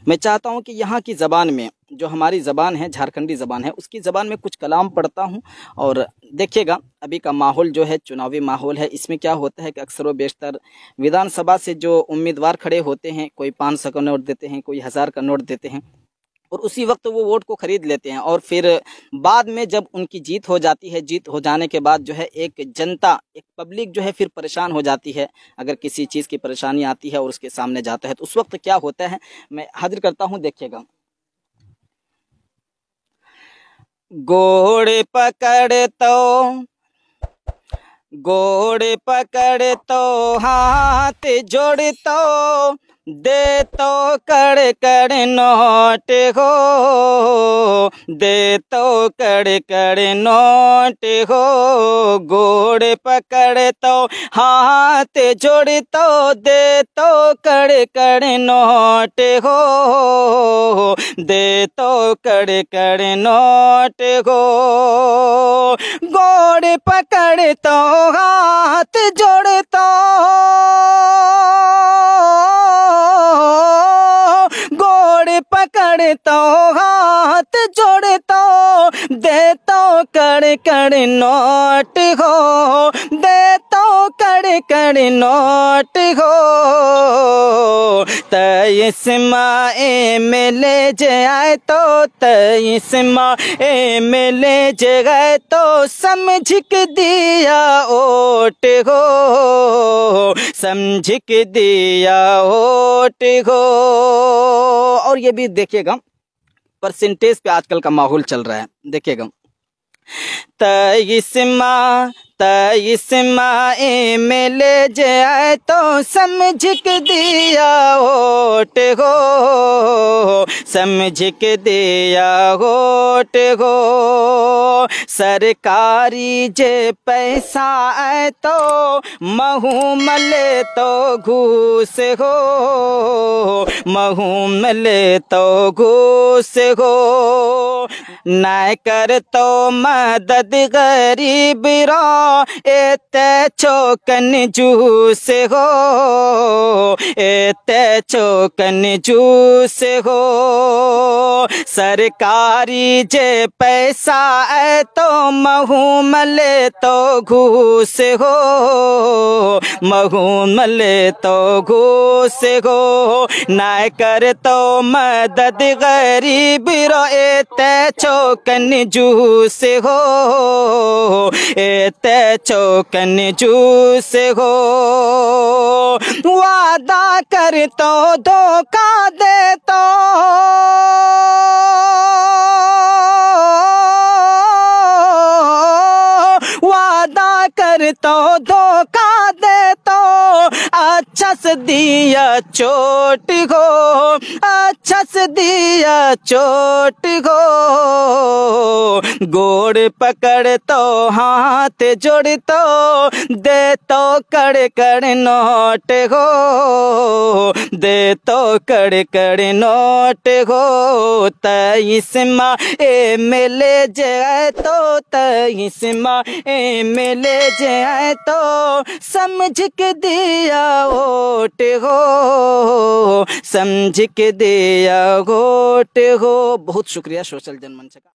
मैं चाहता हूं कि यहाँ की ज़बान में, जो हमारी ज़बान है झारखंडी ज़बान है, उसकी ज़बान में कुछ कलाम पढ़ता हूं। और देखिएगा अभी का माहौल जो है चुनावी माहौल है, इसमें क्या होता है कि अक्सर व बेशतर विधानसभा से जो उम्मीदवार खड़े होते हैं, कोई 500 का नोट देते हैं, कोई 1000 का नोट देते हैं और उसी वक्त वो वोट को खरीद लेते हैं। और फिर बाद में जब उनकी जीत हो जाती है, जीत हो जाने के बाद जो है एक जनता, एक पब्लिक जो है फिर परेशान हो जाती है। अगर किसी चीज़ की परेशानी आती है और उसके सामने जाता है तो उस वक्त क्या होता है, मैं हाजिर करता हूँ, देखिएगा। गोड़ पकड़ तो, गोड़ पकड़ तो हाथ जोड़ तो, दे तो कड़ कड़ नोट हो, दे तो कड़ कड़ नोट हो। गोड़ पकड़ तो हाथ जोड़ तो, दे तो कड़ कड़ नोट हो, दे तो कड़ कड़ नोट हो। गोड़ पकड़ तो हाथ जोड़ तो, गोड़ पकड़ तो हाथ जोड़ तो, दे तो कड़ कड़ नोट हो, दे तो कड़ कड़ नोट हो। तेईस माँ MLA जाए तो, तेईस माँ MLA जगह तो, समझ के दिया वोट हो, समझ के दिया वोट हो। और ये भी देखिएगा परसेंटेज पे आजकल का माहौल चल रहा है, देखिएगा। तेईस माँ MLA जाए तो, समझ के दिया वोट हो, समझ के दिया वोट हो। सरकारी जे पैसा आए तो, महू मले तो घूस हो, महू मले तो घूस हो। नाय कर तो मदद गरीब रो, एते चौकन जूस हो, एते चौकन जूस हो। सरकारी जे पैसा है तो, महू मले तो घूस हो, महू मले तो घूस हो। नाय कर तो मदद गरीब रो, एते चौकन जूस हो, एते चौकन जूस हो। वादा कर तो धोखा दे तो, वादा कर तो धोखा दे तो, अच्छा से दिया चोट हो, अच्छा से दिया चोट हो। गोड़ पकड़ तो हाथ जोड़ तो, दे तो कड़ कड़ नोट हो, दे तो कड़ कड़ नोट हो। तेईस माँ MLA जाए तो, तेईस माँ MLA जाए तो, समझ के दिया वोट हो, समझ के दिया वोट हो। बहुत शुक्रिया सोशल जनमंच का।